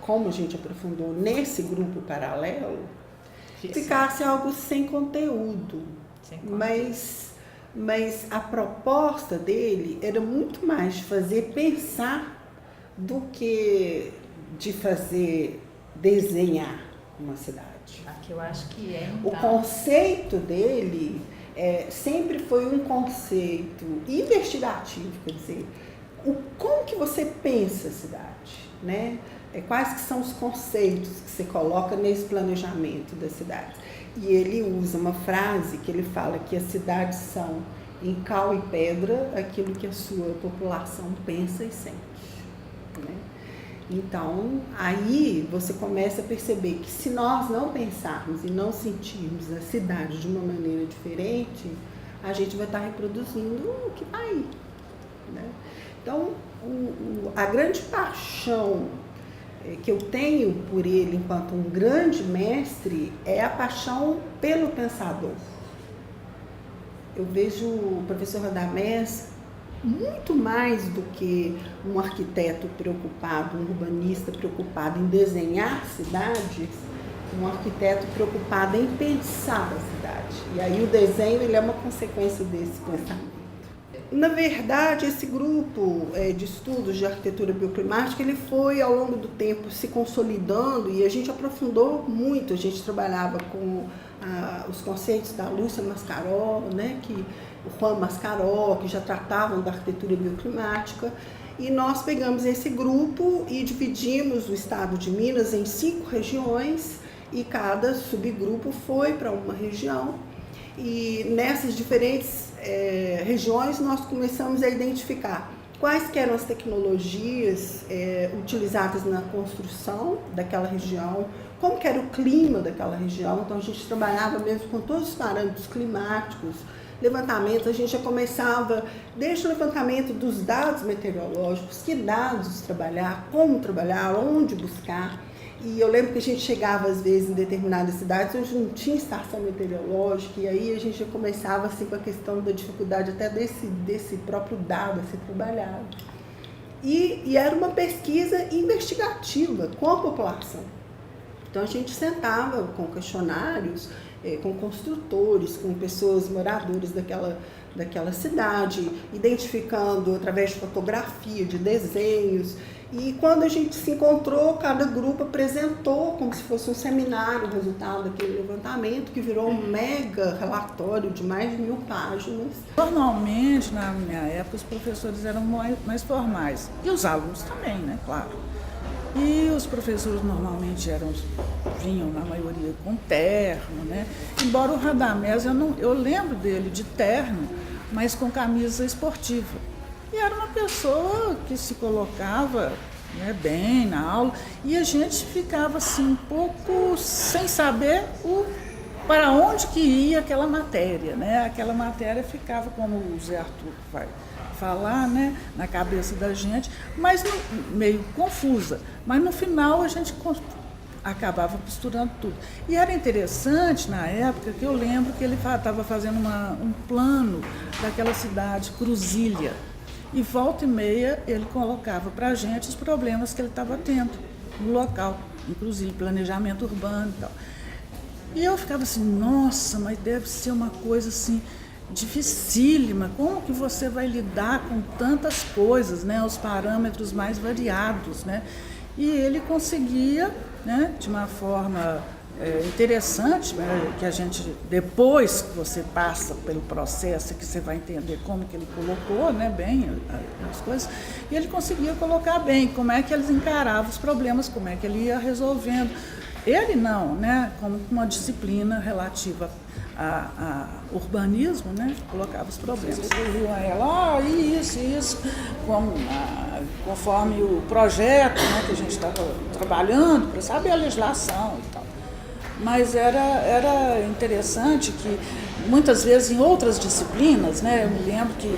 como a gente aprofundou nesse grupo paralelo, ficasse algo sem conteúdo. Mas a proposta dele era muito mais de fazer pensar do que de fazer desenhar uma cidade. Que eu acho que é, então. O conceito dele sempre foi um conceito investigativo, quer dizer, como que você pensa a cidade, né? Quais que são os conceitos que você coloca nesse planejamento da cidade. E ele usa uma frase que ele fala que as cidades são, em cal e pedra, aquilo que a sua população pensa e sente, né? Então, aí você começa a perceber que se nós não pensarmos e não sentirmos a cidade de uma maneira diferente, a gente vai estar reproduzindo o que está aí, né? Então, a grande paixão que eu tenho por ele enquanto um grande mestre é a paixão pelo pensador. Eu vejo o professor Radamés muito mais do que um arquiteto preocupado, um urbanista preocupado em desenhar cidades, um arquiteto preocupado em pensar a cidade. E aí o desenho ele é uma consequência desse pensamento. Na verdade, esse grupo de estudos de arquitetura bioclimática, ele foi ao longo do tempo se consolidando e a gente aprofundou muito. A gente trabalhava com os conceitos da Lúcia Mascaró, né, o Juan Mascaró, que já tratavam da arquitetura bioclimática. E nós pegamos esse grupo e dividimos o estado de Minas em 5 regiões e cada subgrupo foi para uma região. E nessas diferentes regiões nós começamos a identificar quais que eram as tecnologias utilizadas na construção daquela região, como que era o clima daquela região. Então a gente trabalhava mesmo com todos os parâmetros climáticos, levantamento, a gente já começava desde o levantamento dos dados meteorológicos, que dados trabalhar, como trabalhar, onde buscar. E eu lembro que a gente chegava às vezes em determinadas cidades onde não tinha estação meteorológica, e aí a gente já começava assim, com a questão da dificuldade até desse próprio dado a ser trabalhado. E era uma pesquisa investigativa com a população. Então a gente sentava com questionários, com construtores, com pessoas moradoras daquela cidade, identificando através de fotografia, de desenhos. E quando a gente se encontrou, cada grupo apresentou como se fosse um seminário o resultado daquele levantamento, que virou um mega relatório de mais de 1000 páginas. Normalmente, na minha época, os professores eram mais formais. E os alunos também, né? Claro. E os professores normalmente vinham, na maioria, com terno, né? Embora o Radamés, eu lembro dele de terno, mas com camisa esportiva. E era uma pessoa que se colocava, né, bem na aula, e a gente ficava assim um pouco sem saber para onde que ia aquela matéria, né? Aquela matéria ficava, como o Zé Arthur vai falar, né, na cabeça da gente, mas meio confusa. Mas no final a gente acabava costurando tudo. E era interessante na época que eu lembro que ele estava fazendo um plano daquela cidade, Cruzília. E volta e meia ele colocava para a gente os problemas que ele estava tendo no local, inclusive planejamento urbano e tal. E eu ficava assim, nossa, mas deve ser uma coisa assim dificílima, como que você vai lidar com tantas coisas, né, os parâmetros mais variados, né? E ele conseguia, né, de uma forma interessante, né, que a gente, depois que você passa pelo processo, que você vai entender como que ele colocou, né, bem as coisas, e ele conseguia colocar bem, como é que eles encaravam os problemas, como é que ele ia resolvendo. Ele não, né, como uma disciplina relativa a urbanismo, né, colocava os problemas. Eles a ela, isso, conforme o projeto, né, que a gente estava trabalhando, para saber a legislação e tal. Mas era interessante que, muitas vezes, em outras disciplinas, né, eu me lembro que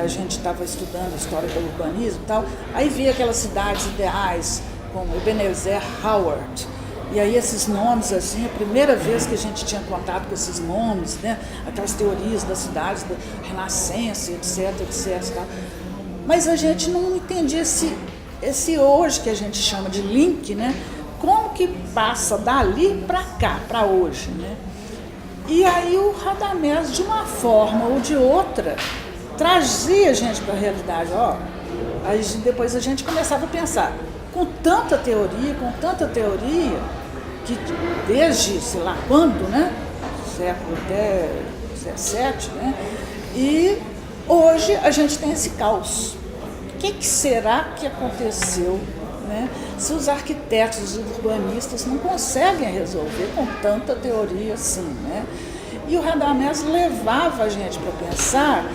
a gente estava estudando a história do urbanismo e tal, aí via aquelas cidades ideais, como Ebenezer Howard. E aí esses nomes, assim, a primeira vez que a gente tinha contato com esses nomes, né, aquelas teorias das cidades, da Renascença, etc. Tal. Mas a gente não entendia se esse hoje que a gente chama de link, né? Como que passa dali para cá, para hoje, né? E aí o Radamés, de uma forma ou de outra, trazia a gente para a realidade. Aí depois a gente começava a pensar, com tanta teoria, que desde, sei lá quando, né? Século até 17, né? E hoje a gente tem esse caos. O que será que aconteceu, né? Se os arquitetos e os urbanistas não conseguem resolver com tanta teoria assim, né? E o Radamés levava a gente para pensar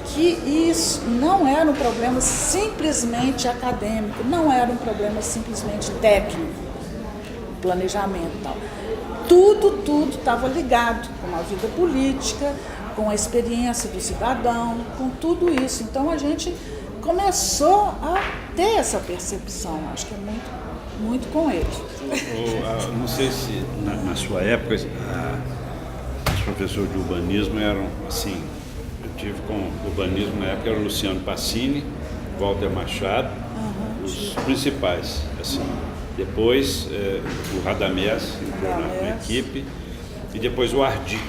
que isso não era um problema simplesmente acadêmico, não era um problema simplesmente técnico, planejamento e tal. Tudo estava ligado com a vida política, com a experiência do cidadão, com tudo isso. Então a gente começou a ter essa percepção, acho que é muito com ele. Não sei se na sua época os professores de urbanismo eram assim, eu tive com urbanismo na época, era o Luciano Passini, Walter Machado, os principais, assim. Depois o Radamés entrou na equipe e depois o Ardi.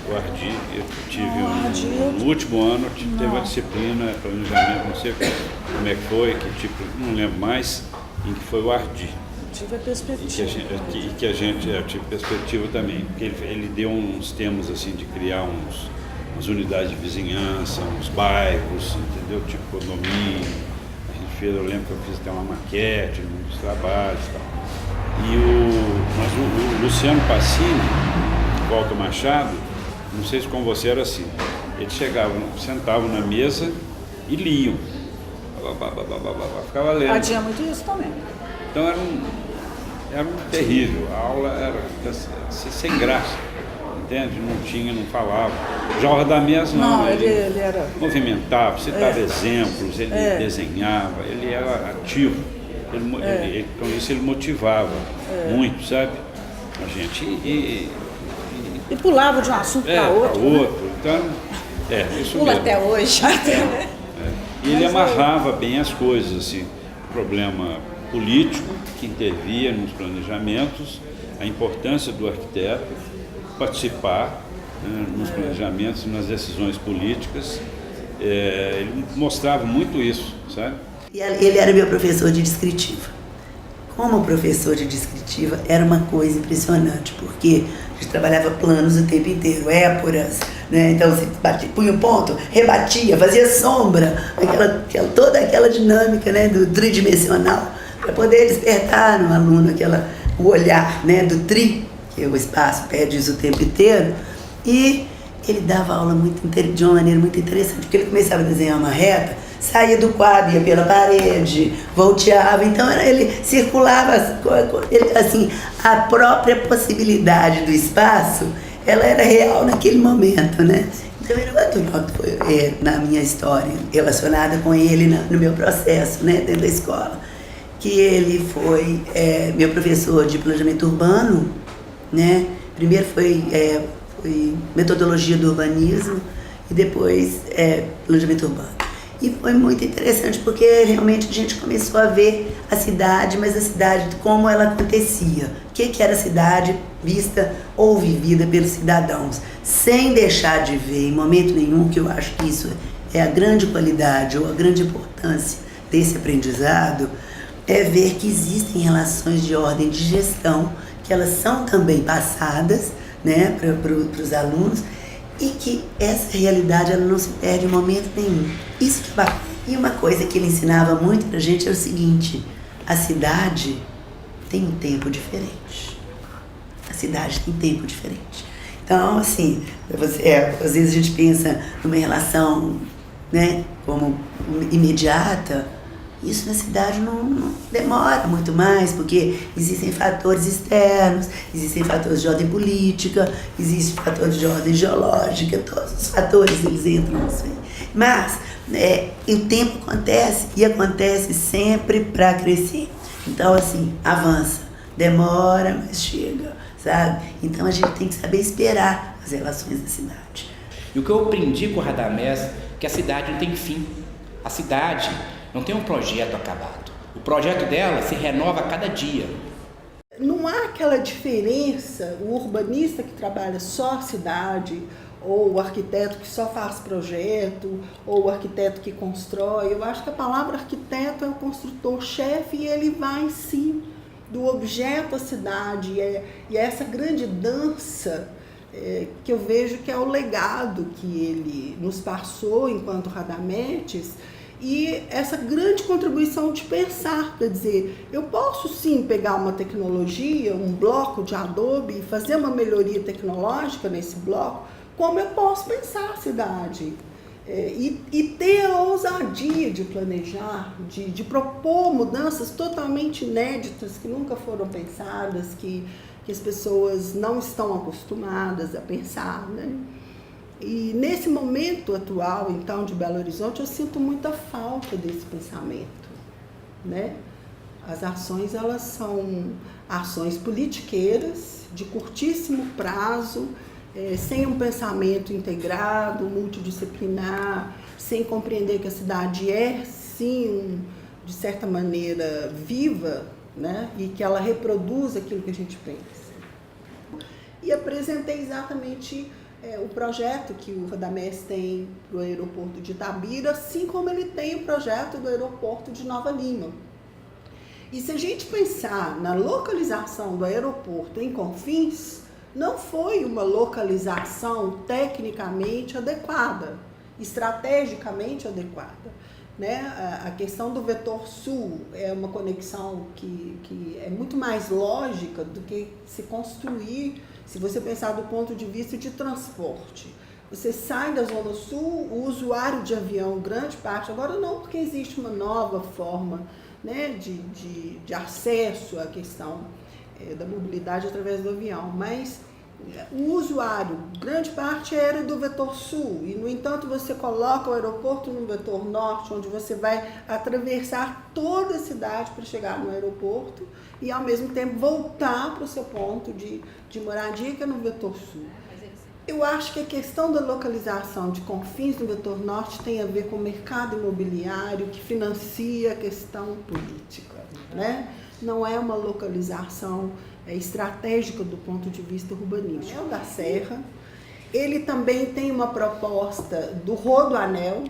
O Ardi, eu tive no último ano, teve uma disciplina, planejamento, não sei como é que foi, que tipo, não lembro mais, em que foi o Ardi. Tive a perspectiva. Eu tive perspectiva também, porque ele deu uns temas assim de criar umas unidades de vizinhança, uns bairros, entendeu? Tipo condomínio. A gente fez, eu lembro que eu fiz até uma maquete, muitos trabalhos e tal. Mas o Luciano Passini, Walter Machado, não sei se com você era assim, eles sentavam na mesa e liam, ficava lendo. Tinha muito isso também. Então era um terrível, a aula era sem graça, entende? Não falava. Já o Radamés não, ele era... movimentava, citava exemplos, ele desenhava, ele era ativo, com isso ele motivava muito, sabe? A gente... E pulava de um assunto para outro. Então, isso pula mesmo. até hoje. E ele amarrava bem as coisas, assim, o problema político que intervia nos planejamentos, a importância do arquiteto participar nos planejamentos, nas decisões políticas. Ele mostrava muito isso, sabe? E ele era meu professor de descritiva. Como professor de descritiva, era uma coisa impressionante, porque a gente trabalhava planos o tempo inteiro, époras, né? Então você punha um ponto, rebatia, fazia sombra, toda aquela dinâmica, né, do tridimensional, para poder despertar no aluno o olhar, né, do tri, que o espaço pede isso o tempo inteiro. E ele dava aula de uma maneira muito interessante, porque ele começava a desenhar uma reta, saía do quadro, ia pela parede, volteava, então ele circulava, assim, a própria possibilidade do espaço, ela era real naquele momento, né? Então ele foi na minha história, relacionada com ele no meu processo, né, dentro da escola, que ele foi meu professor de planejamento urbano, né? Primeiro foi metodologia do urbanismo e depois planejamento urbano. E foi muito interessante porque realmente a gente começou a ver a cidade, mas a cidade como ela acontecia. O que era a cidade vista ou vivida pelos cidadãos, sem deixar de ver em momento nenhum, que eu acho que isso é a grande qualidade ou a grande importância desse aprendizado, é ver que existem relações de ordem de gestão, que elas são também passadas, né, para os alunos, e que essa realidade ela não se perde em momento nenhum. Isso que é bacana. E uma coisa que ele ensinava muito pra gente é o seguinte: a cidade tem um tempo diferente. A cidade tem tempo diferente. Então, assim, às vezes a gente pensa numa relação, né, como imediata. Isso na cidade não demora muito mais, porque existem fatores externos, existem fatores de ordem política, existem fatores de ordem geológica, todos os fatores eles entram nisso aí. Mas o tempo acontece e acontece sempre para crescer. Então, assim, avança, demora, mas chega, sabe? Então a gente tem que saber esperar as relações da cidade. E o que eu aprendi com o Radamés é que a cidade não tem fim. A cidade não tem um projeto acabado. O projeto dela se renova a cada dia. Não há aquela diferença, o urbanista que trabalha só a cidade, ou o arquiteto que só faz projeto, ou o arquiteto que constrói. Eu acho que a palavra arquiteto é o construtor-chefe e ele vai sim do objeto à cidade. E é essa grande dança que eu vejo que é o legado que ele nos passou enquanto Radamedes, e essa grande contribuição de pensar, quer dizer, eu posso sim pegar uma tecnologia, um bloco de Adobe e fazer uma melhoria tecnológica nesse bloco, como eu posso pensar a cidade e ter a ousadia de planejar, de propor mudanças totalmente inéditas que nunca foram pensadas, que as pessoas não estão acostumadas a pensar, né? E nesse momento atual, então, de Belo Horizonte, eu sinto muita falta desse pensamento, né? As ações, elas são ações politiqueiras, de curtíssimo prazo, sem um pensamento integrado, multidisciplinar, sem compreender que a cidade é, sim, de certa maneira, viva, né? E que ela reproduz aquilo que a gente pensa. E apresentei exatamente o projeto que o Radamés tem para o aeroporto de Itabira, assim como ele tem o projeto do aeroporto de Nova Lima. E se a gente pensar na localização do aeroporto em Confins, não foi uma localização tecnicamente adequada, estrategicamente adequada, né? A questão do vetor sul é uma conexão que é muito mais lógica do que se construir. Se você pensar do ponto de vista de transporte, você sai da Zona Sul, o usuário de avião, grande parte, agora não, porque existe uma nova forma, né, de acesso à questão da mobilidade através do avião, mas o usuário, grande parte era do vetor sul, e no entanto você coloca o aeroporto no vetor norte, onde você vai atravessar toda a cidade para chegar no aeroporto e ao mesmo tempo voltar para o seu ponto de moradia, que é no vetor sul. Eu acho que a questão da localização de Confins no vetor norte tem a ver com o mercado imobiliário que financia a questão política, né? Não é uma localização estratégica do ponto de vista urbanístico. É o da Serra. Ele também tem uma proposta do Rodoanel,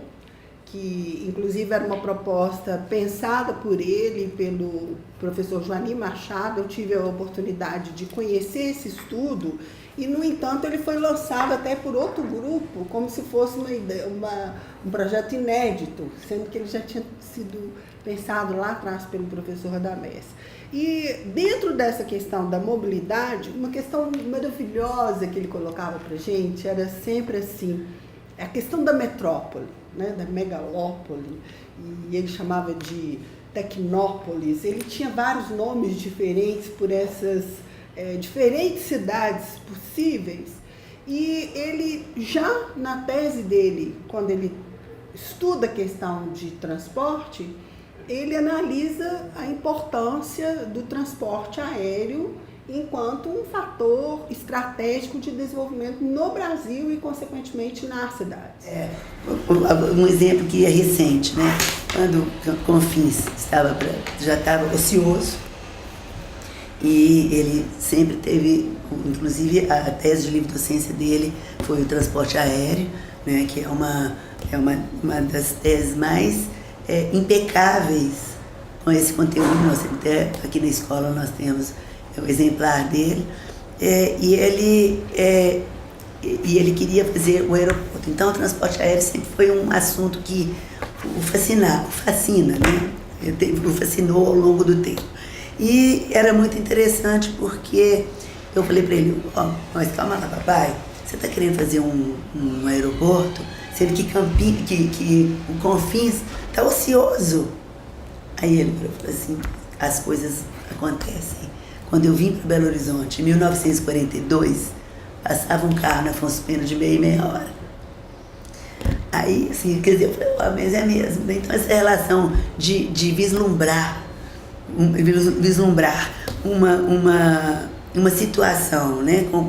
que inclusive era uma proposta pensada por ele, pelo professor Joanir Machado. Eu tive a oportunidade de conhecer esse estudo e, no entanto, ele foi lançado até por outro grupo, como se fosse um projeto inédito, sendo que ele já tinha sido pensado lá atrás pelo professor Radamés. E dentro dessa questão da mobilidade, uma questão maravilhosa que ele colocava para a gente era sempre assim, a questão da metrópole, né, da megalópole, e ele chamava de tecnópolis. Ele tinha vários nomes diferentes por essas diferentes cidades possíveis, e ele já na tese dele, quando ele estuda a questão de transporte, ele analisa a importância do transporte aéreo enquanto um fator estratégico de desenvolvimento no Brasil e, consequentemente, nas cidades. Um exemplo que é recente, né? Quando Confins já estava ocioso, e ele sempre teve, inclusive a tese de livre-docência dele foi o transporte aéreo, né? Que é uma das teses mais impecáveis com esse conteúdo. Nós até aqui na escola nós temos o exemplar dele, e ele queria fazer o aeroporto. Então o transporte aéreo sempre foi um assunto que o fascina, né? O fascinou ao longo do tempo. E era muito interessante porque eu falei para ele, mas calma lá, papai, você está querendo fazer um aeroporto, sendo que o Confins está ocioso. Aí ele falou assim, as coisas acontecem. Quando eu vim para Belo Horizonte, em 1942, passava um carro na Afonso Pena de meia e meia hora. Aí, assim, quer dizer, eu falei, mas é mesmo. Então, essa relação de vislumbrar uma situação, né, com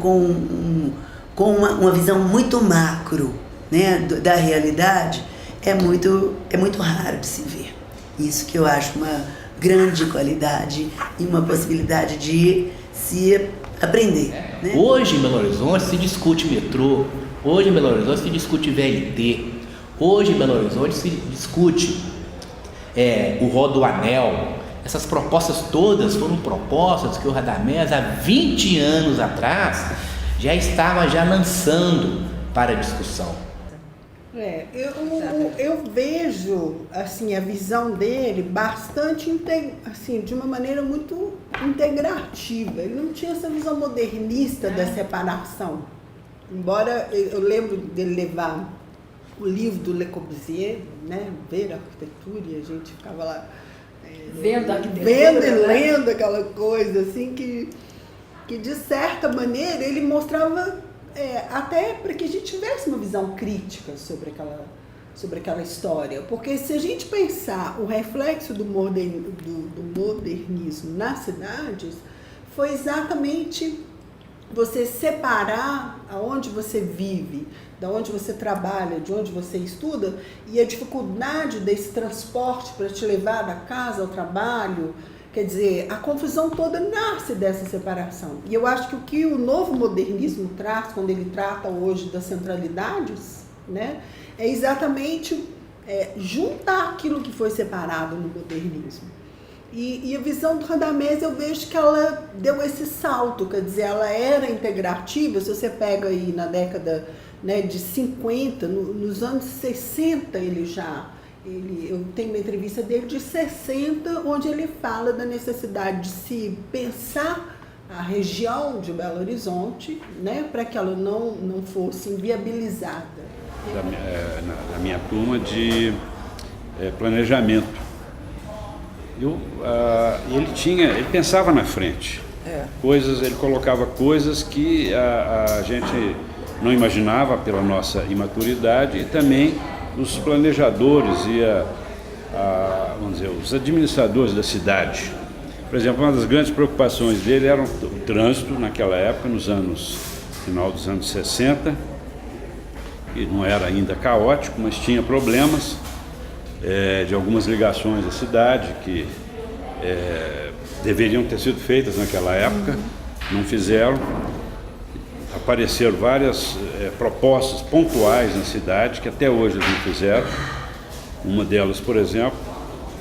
uma visão muito macro, né, da realidade, é muito raro de se ver. Isso que eu acho grande qualidade e uma possibilidade de se aprender. Né? Hoje em Belo Horizonte se discute metrô, hoje em Belo Horizonte se discute VLT, hoje em Belo Horizonte se discute o Rodoanel. Essas propostas todas foram propostas que o Radamés, há 20 anos atrás, já estava lançando para discussão. Eu vejo assim, a visão dele bastante assim, de uma maneira muito integrativa. Ele não tinha essa visão modernista da separação. Embora eu lembro dele levar o livro do Le Corbusier, né, ver a arquitetura, e a gente ficava lá vendo e lendo aquela coisa assim que de certa maneira ele mostrava até para que a gente tivesse uma visão crítica sobre aquela história, porque se a gente pensar o reflexo do modernismo nas cidades, foi exatamente você separar aonde você vive, da onde você trabalha, de onde você estuda, e a dificuldade desse transporte para te levar da casa ao trabalho. Quer dizer, a confusão toda nasce dessa separação. E eu acho que o que o novo modernismo traz, quando ele trata hoje das centralidades, né, é exatamente juntar aquilo que foi separado no modernismo. E a visão do Radamés, eu vejo que ela deu esse salto, quer dizer, ela era integrativa. Se você pega aí na década, né, de 50, nos anos 60 eu tenho uma entrevista dele de 60, onde ele fala da necessidade de se pensar a região de Belo Horizonte, né, para que ela não fosse inviabilizada. Na minha turma de planejamento. Ele pensava na frente. Ele colocava coisas que a gente não imaginava pela nossa imaturidade, e também os planejadores e vamos dizer, os administradores da cidade. Por exemplo, uma das grandes preocupações dele era o trânsito naquela época, final dos anos 60, que não era ainda caótico, mas tinha problemas de algumas ligações da cidade que deveriam ter sido feitas naquela época, não fizeram. Apareceram várias propostas pontuais na cidade que até hoje eles não fizeram. Uma delas, por exemplo,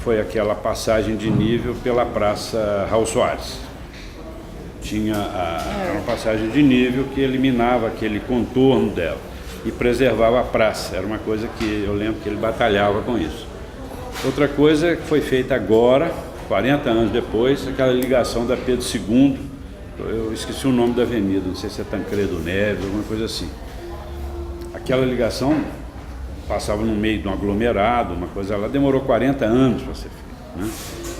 foi aquela passagem de nível pela Praça Raul Soares. Tinha uma passagem de nível que eliminava aquele contorno dela e preservava a praça. Era uma coisa que eu lembro que ele batalhava com isso. Outra coisa que foi feita agora, 40 anos depois, aquela ligação da Pedro II, eu esqueci o nome da avenida, não sei se é Tancredo Neves, alguma coisa assim. Aquela ligação passava no meio de um aglomerado, uma coisa lá, demorou 40 anos para ser feita, né?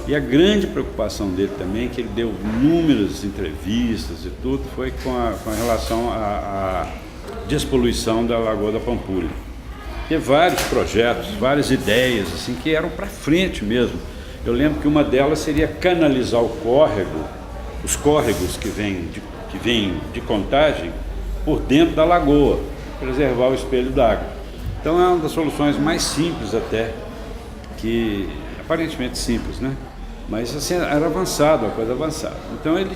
E a grande preocupação dele também, que ele deu inúmeras entrevistas e tudo, foi com relação à despoluição da Lagoa da Pampulha. Tinha vários projetos, várias ideias, assim, que eram para frente mesmo. Eu lembro que uma delas seria canalizar os córregos que vêm de Contagem por dentro da lagoa, preservar o espelho d'água. Então é uma das soluções mais simples até, que aparentemente simples, né? Mas assim, era avançado, uma coisa avançada. Então ele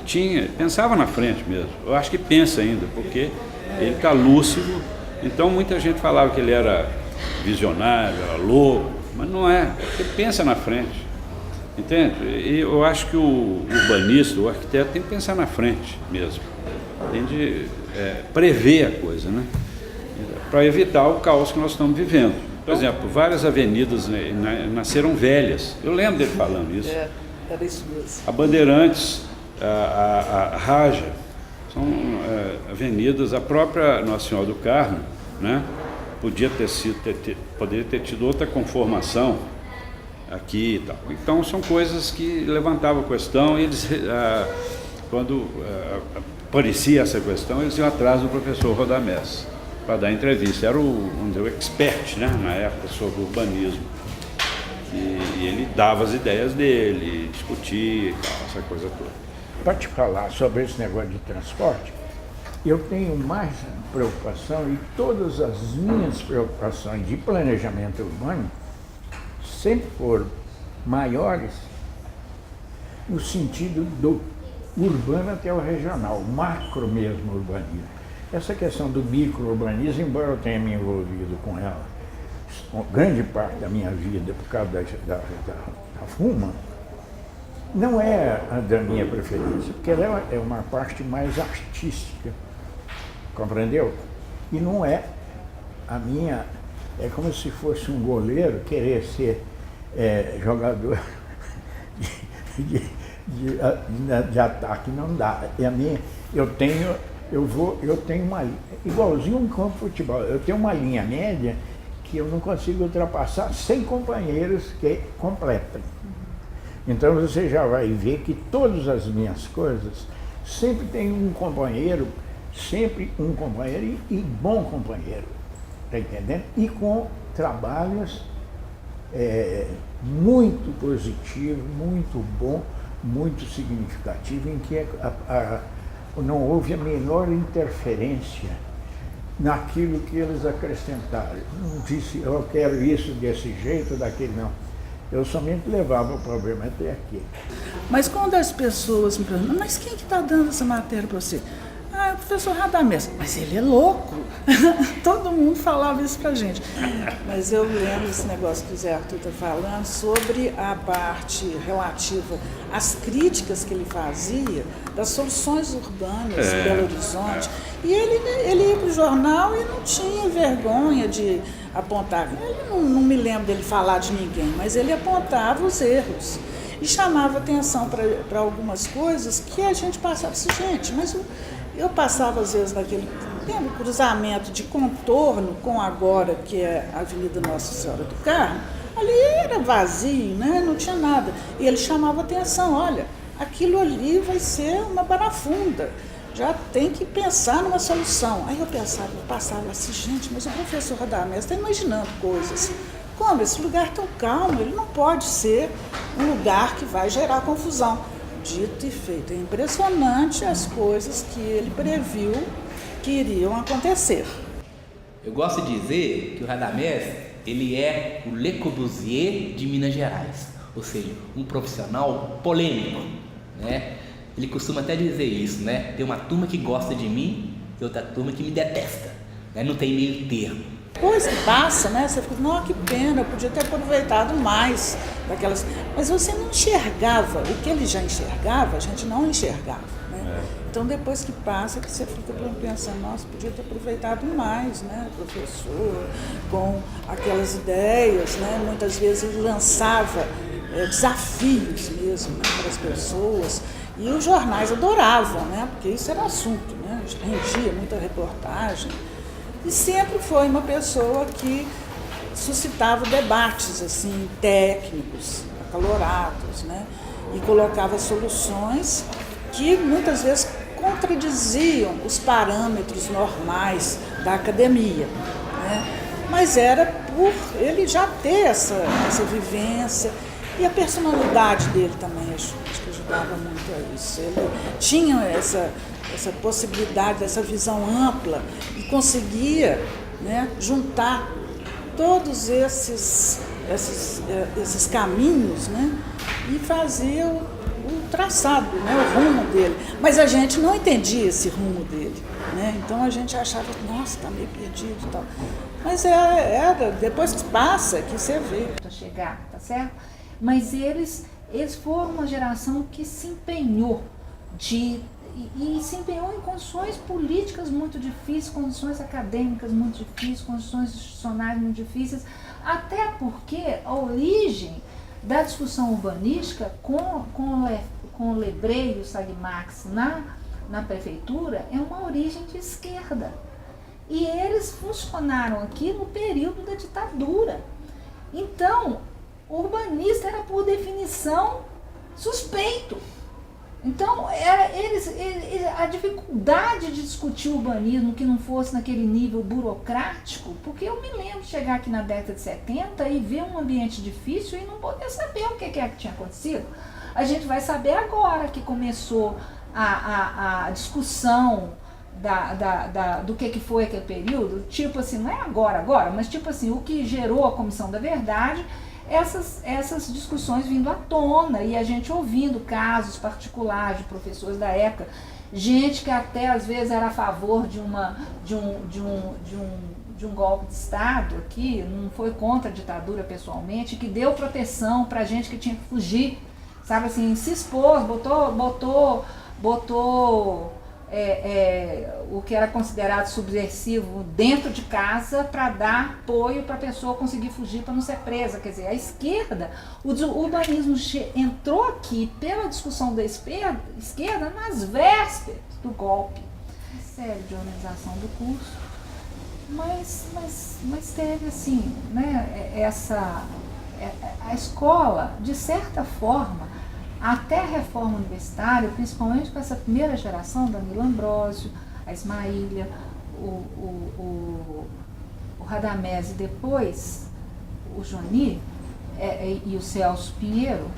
pensava na frente mesmo. Eu acho que pensa ainda, porque ele está lúcido. Então muita gente falava que ele era visionário, era louco, mas não é, porque ele pensa na frente. Entende? E eu acho que o urbanista, o arquiteto, tem que pensar na frente mesmo. Tem de prever a coisa, né? Para evitar o caos que nós estamos vivendo. Por exemplo, várias avenidas nasceram velhas. Eu lembro dele falando isso. Era isso mesmo. A Bandeirantes, a Raja, são avenidas, a própria Nossa Senhora do Carmo, né? Poderia ter tido outra conformação aqui e tal. Então são coisas que levantavam a questão, e eles, quando aparecia essa questão, eles iam atrás do professor Radamés para dar entrevista. Era vamos dizer, o expert, né, na época, sobre urbanismo. E ele dava as ideias dele, discutia e tal, essa coisa toda. Para te falar sobre esse negócio de transporte, eu tenho mais preocupação, e todas as minhas preocupações de planejamento urbano sempre foram maiores no sentido do urbano até o regional, macro mesmo urbanismo. Essa questão do micro-urbanismo, embora eu tenha me envolvido com ela grande parte da minha vida por causa da FUMA, não é a da minha preferência, porque ela é uma parte mais artística, compreendeu? E não é a minha, é como se fosse um goleiro querer ser jogador de ataque, não dá. E a minha, eu tenho uma, igualzinho um campo de futebol, eu tenho uma linha média que eu não consigo ultrapassar 100 companheiros que completam. Então você já vai ver que todas as minhas coisas sempre tem um companheiro e bom companheiro, tá entendendo? E com trabalhos muito positivos, muito bom, muito significativo, em que não houve a menor interferência naquilo que eles acrescentaram. Não disse, eu quero isso desse jeito, daquele, não. Eu somente levava o problema até aqui. Mas quando as pessoas me perguntam, mas quem que está dando essa matéria para você? Ah, é o professor Radamés. Mas ele é louco. Todo mundo falava isso pra gente. Mas eu lembro esse negócio que o Zé Arthur está falando sobre a parte relativa às críticas que ele fazia das soluções urbanas em Belo Horizonte. E ele ia para o jornal e não tinha vergonha de apontar. Eu não me lembro dele falar de ninguém, mas ele apontava os erros. E chamava atenção para algumas coisas que a gente passava assim, gente, mas eu passava às vezes naquele cruzamento de contorno com agora, que é a Avenida Nossa Senhora do Carmo, ali era vazio, né? Não tinha nada. E ele chamava atenção, olha, aquilo ali vai ser uma barafunda, já tem que pensar numa solução. Aí eu passava assim, gente, mas o professor Radamés está imaginando coisas. Como? Esse lugar tão calmo, ele não pode ser um lugar que vai gerar confusão. Dito e feito, é impressionante as coisas que ele previu que iriam acontecer. Eu gosto de dizer que o Radamés, ele é o Le Corbusier de Minas Gerais, ou seja, um profissional polêmico, né? Ele costuma até dizer isso, né? Tem uma turma que gosta de mim e outra turma que me detesta, né? Não tem meio termo. Depois que passa, né? Você fica, nossa, que pena, eu podia ter aproveitado mais daquelas. Mas você não enxergava, o que ele já enxergava, a gente não enxergava, né? Então depois que passa, que você fica pensando, nossa, podia ter aproveitado mais, né? O professor, com aquelas ideias, né? Muitas vezes ele lançava desafios mesmo, né, para as pessoas. E os jornais adoravam, né? Porque isso era assunto, né? Rendia muita reportagem. E sempre foi uma pessoa que suscitava debates assim, técnicos, acalorados, né? E colocava soluções que muitas vezes contradiziam os parâmetros normais da academia, né? Mas era por ele já ter essa vivência e a personalidade dele também, acho que ajudava muito a isso. Ele tinha essa possibilidade, essa visão ampla e conseguia, né, juntar todos esses caminhos, né, e fazer o traçado, né, o rumo dele. Mas a gente não entendia esse rumo dele, né? Então a gente achava, nossa, está meio perdido e tal. Mas era depois que passa que você vê. Para chegar, tá certo? Mas eles foram uma geração que se empenhou e se empenhou em condições políticas muito difíceis, condições acadêmicas muito difíceis, condições institucionais muito difíceis, até porque a origem da discussão urbanística com o Lebré e o Sagmax na prefeitura é uma origem de esquerda. E eles funcionaram aqui no período da ditadura. Então, o urbanista era, por definição, suspeito. Então, a dificuldade de discutir urbanismo que não fosse naquele nível burocrático, porque eu me lembro de chegar aqui na década de 70 e ver um ambiente difícil e não poder saber o que é que tinha acontecido. A gente vai saber agora que começou a discussão do que foi aquele período, tipo assim, não é agora, mas tipo assim, o que gerou a Comissão da Verdade essas discussões vindo à tona e a gente ouvindo casos particulares de professores da época, gente que até às vezes era a favor de um golpe de Estado aqui, não foi contra a ditadura pessoalmente, que deu proteção para gente que tinha que fugir, sabe assim, se expôs, botou o que era considerado subversivo dentro de casa para dar apoio para a pessoa conseguir fugir, para não ser presa. Quer dizer, a esquerda, o urbanismo entrou aqui pela discussão da esquerda nas vésperas do golpe. Série de organização do curso, mas teve assim, né, a escola, de certa forma, até a reforma universitária, principalmente com essa primeira geração, Danilo Ambrósio, a Ismaília, o Radamés e depois o Johnny e o Celso Pinheiro,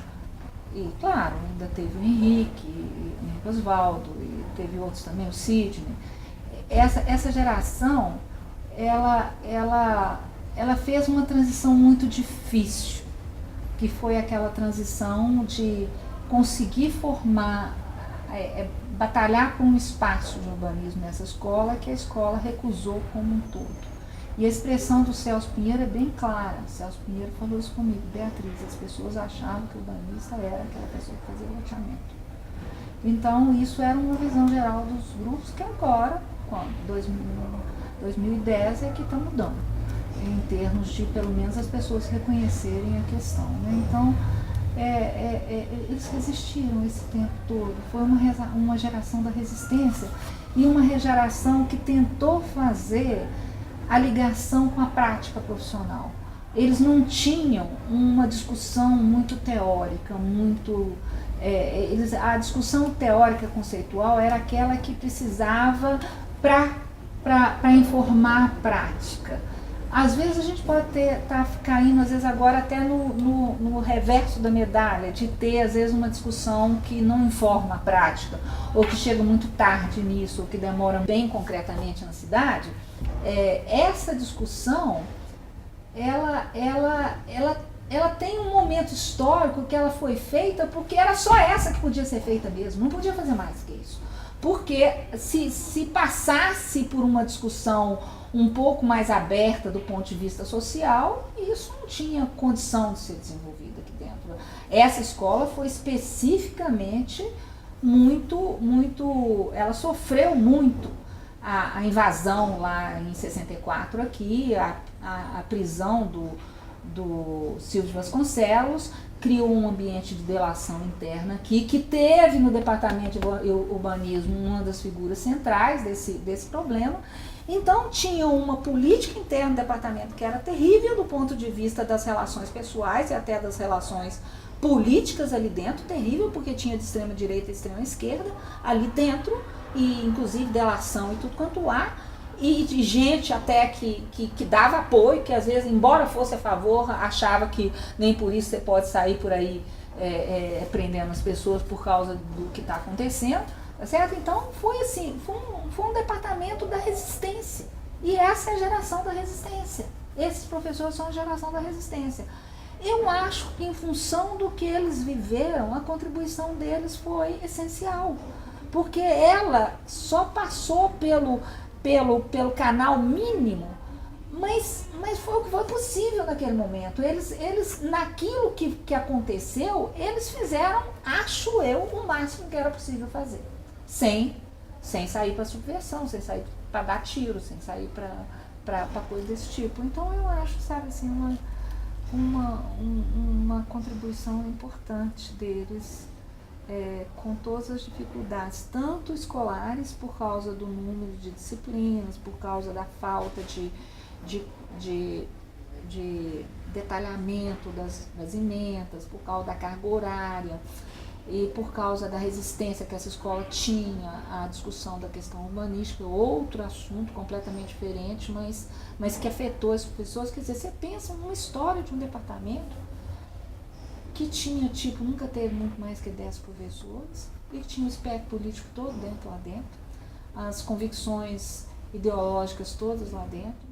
e claro, ainda teve o Henrique, o Oswaldo, e teve outros também, o Sidney. Essa geração, ela fez uma transição muito difícil, que foi aquela transição de conseguir formar, batalhar por um espaço de urbanismo nessa escola que a escola recusou como um todo. E a expressão do Celso Pinheiro é bem clara. O Celso Pinheiro falou isso comigo: Beatriz, as pessoas achavam que o urbanista era aquela pessoa que fazia loteamento. Então isso era uma visão geral dos grupos que agora, quando 2010, é que está mudando, em termos de pelo menos as pessoas reconhecerem a questão, né? Então eles resistiram esse tempo todo. Foi uma geração da resistência e uma geração que tentou fazer a ligação com a prática profissional. Eles não tinham uma discussão muito teórica, a discussão teórica conceitual era aquela que precisava para informar a prática. Às vezes a gente pode estar caindo, às vezes agora até no reverso da medalha, de ter às vezes uma discussão que não informa a prática, ou que chega muito tarde nisso, ou que demora bem concretamente na cidade. Essa discussão, ela tem um momento histórico que ela foi feita porque era só essa que podia ser feita mesmo, não podia fazer mais que isso. Porque se passasse por uma discussão um pouco mais aberta do ponto de vista social, isso não tinha condição de ser desenvolvido aqui dentro. Essa escola foi especificamente ela sofreu muito a invasão lá em 64 aqui, a prisão do Silvio Vasconcelos, criou um ambiente de delação interna aqui, que teve no departamento de urbanismo uma das figuras centrais desse problema. Então tinha uma política interna do departamento que era terrível do ponto de vista das relações pessoais e até das relações políticas ali dentro, terrível porque tinha de extrema direita e extrema esquerda ali dentro, e inclusive delação e tudo quanto há, e de gente até que dava apoio, que às vezes, embora fosse a favor, achava que nem por isso você pode sair por aí prendendo as pessoas por causa do que está acontecendo, tá certo? Então foi assim, foi um departamento da resistência, e essa é a geração da resistência. Esses professores são a geração da resistência. Eu acho que em função do que eles viveram, a contribuição deles foi essencial, porque ela só passou pelo canal mínimo, mas foi o que foi possível naquele momento. Eles naquilo que aconteceu, eles fizeram, acho eu, o máximo que era possível fazer, sem sair para subversão, sem sair para dar tiro, sem sair para coisa desse tipo. Então eu acho, sabe assim, uma contribuição importante deles, com todas as dificuldades, tanto escolares, por causa do número de disciplinas, por causa da falta de detalhamento das emendas, por causa da carga horária e por causa da resistência que essa escola tinha à discussão da questão urbanística, outro assunto completamente diferente, mas que afetou as pessoas. Quer dizer, você pensa numa história de um departamento que tinha, nunca teve muito mais que 10 professores, e que tinha o espectro político todo lá dentro, as convicções ideológicas todas lá dentro.